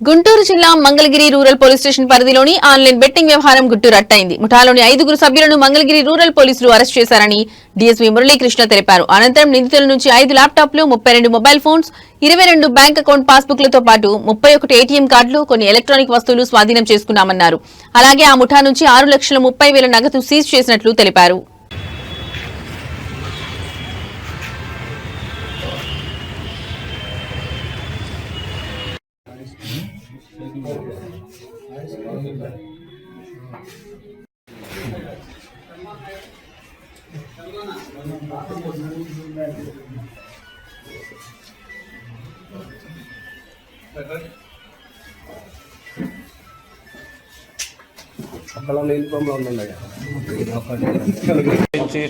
గుంటూరు జిల్లా Mangalagiri rural police station పరిధిలోని online betting వ్యవహారం గుట్టు రట్టయింది. ముఠాలోని 5 సభ్యులను మంగళగిరి రూరల్ పోలీసులు అరెస్ట్ చేశారని డీఎస్పీ మురళీకృష్ణ తెలిపారు. అనంతరం నిందితుల నుంచి 5 ల్యాప్టాప్లు, 32 మొబైల్ ఫోన్స్, 22 బ్యాంక్ అకౌంట్ పాస్బుక్లతో పాటు 31 ఏటీఎం కార్డులు, కొన్ని ఎలక్ట్రానిక్ వస్తువులు స్వాధీనం చేసుకున్నామన్నారు. అలాగే ఆ ముఠా నుంచి 6,30,000 నగదు సీజ్ చేసినట్లు తెలిపారు.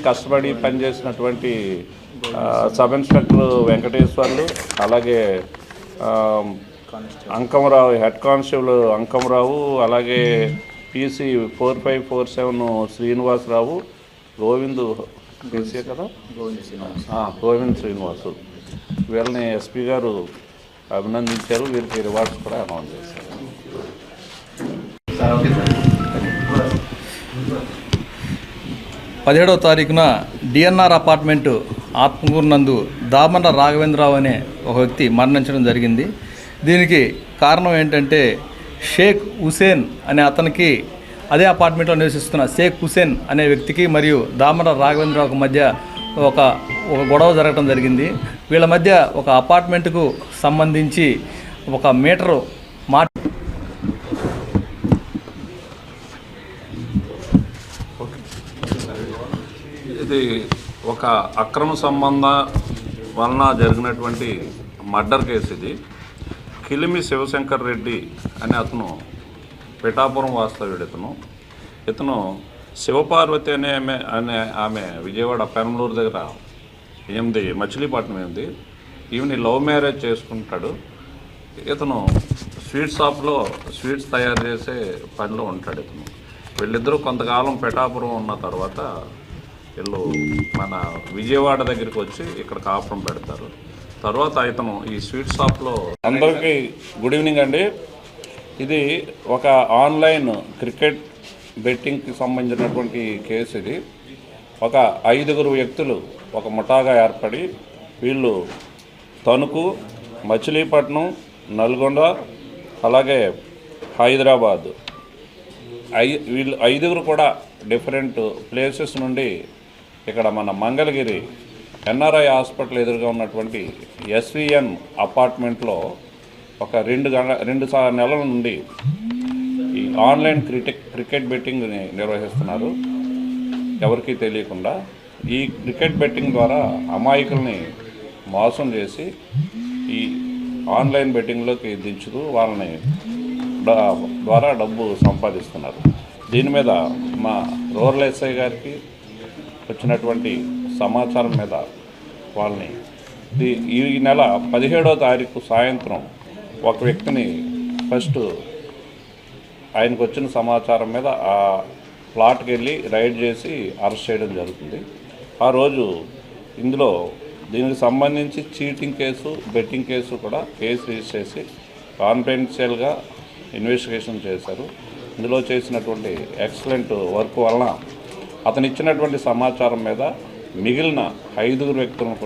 కష్టపడి పనిచేసినటువంటి సబ్ ఇన్స్పెక్టర్ వెంకటేశ్వర్లు, అలాగే అంకమరావు, హెడ్ కానిస్టేబుల్ అంకమరావు, అలాగే పీసీ 4547 శ్రీనివాసరావు, గోవింద్ కదా గోవింద్ శ్రీనివాసు, వీళ్ళని ఎస్పీ గారు అభినందించారు. వీరికి రివార్డ్స్ కూడా అనౌన్స్ చేశారు. 17వ తారీఖున డిఎన్ఆర్ అపార్ట్మెంటు ఆత్మకూరు నందు దామర్ల రాఘవేంద్రరావు అనే ఒక వ్యక్తి మరణించడం జరిగింది. దీనికి కారణం ఏంటంటే షేక్ హుసేన్ అనే అతనికి అదే అపార్ట్మెంట్లో నివసిస్తున్న షేక్ హుసేన్ అనే వ్యక్తికి మరియు దామర్ల రాఘవేంద్రరావుకు మధ్య ఒక గొడవ జరగడం జరిగింది. వీళ్ళ మధ్య ఒక అపార్ట్మెంటుకు సంబంధించి ఒక మీటరు ఇది ఒక అక్రమ సంబంధ వలన జరిగినటువంటి మర్డర్ కేసు. ఇది కిలిమి శివశంకర్ రెడ్డి అనే అతను పిఠాపురం వాస్తవ్యుడు. ఇతను శివపార్వతి అనే ఆమె విజయవాడ పెనమలూరు దగ్గర 8 మచిలీపట్నం ఉంది. ఈమెని లవ్ మ్యారేజ్ చేసుకుంటాడు. ఇతను స్వీట్ షాప్లో స్వీట్స్ తయారు చేసే పనిలో ఉంటాడు. వీళ్ళిద్దరూ కొంతకాలం పిఠాపురం ఉన్న తర్వాత వీళ్ళు మన విజయవాడ దగ్గరికి వచ్చి ఇక్కడ కాపురం పెడతారు. తర్వాత ఇతను ఈ స్వీట్ షాప్లో. అందరికీ గుడ్ ఈవినింగ్ అండి. ఇది ఒక ఆన్లైన్ క్రికెట్ బెట్టింగ్కి సంబంధించినటువంటి కేసు. ఇది ఒక 5 వ్యక్తులు ఒక ముఠాగా ఏర్పడి వీళ్ళు తణుకు, మచిలీపట్నం, నల్గొండ, అలాగే హైదరాబాద్, వీళ్ళు 5 కూడా డిఫరెంట్ ప్లేసెస్ నుండి ఇక్కడ మన మంగళగిరి ఎన్ఆర్ఐ హాస్పిటల్ ఎదురుగా ఉన్నటువంటి ఎస్విఎన్ అపార్ట్మెంట్లో ఒక 2 నెలల నుండి ఈ ఆన్లైన్ క్రికెట్ బెట్టింగ్ని నిర్వహిస్తున్నారు ఎవరికీ తెలియకుండా. ఈ క్రికెట్ బెట్టింగ్ ద్వారా అమాయకుల్ని మోసం చేసి ఈ ఆన్లైన్ బెట్టింగ్లోకి దించుతూ వాళ్ళని ద్వారా డబ్బు సంపాదిస్తున్నారు. దీని మీద మా రూరల్ ఎస్ఐ గారికి వచ్చినటువంటి సమాచారం మీద వాళ్ళని ఈ నెల 17వ తారీఖు సాయంత్రం ఒక వ్యక్తిని ఫస్ట్ ఆయనకు వచ్చిన సమాచారం మీద ఆ ప్లాట్కి వెళ్ళి రైడ్ చేసి అరెస్ట్ చేయడం జరుగుతుంది. ఆ రోజు ఇందులో దీనికి సంబంధించి చీటింగ్ కేసు, బెట్టింగ్ కేసు కూడా కేసు రిజిస్టర్ చేసి కాన్ఫిడెన్షియల్గా ఇన్వెస్టిగేషన్ చేశారు. ఇందులో చేసినటువంటి ఎక్సలెంట్ వర్క్ వలన అతను ఇచ్చినటువంటి సమాచారం మీద మిగిలిన 5 వ్యక్తులను కూడా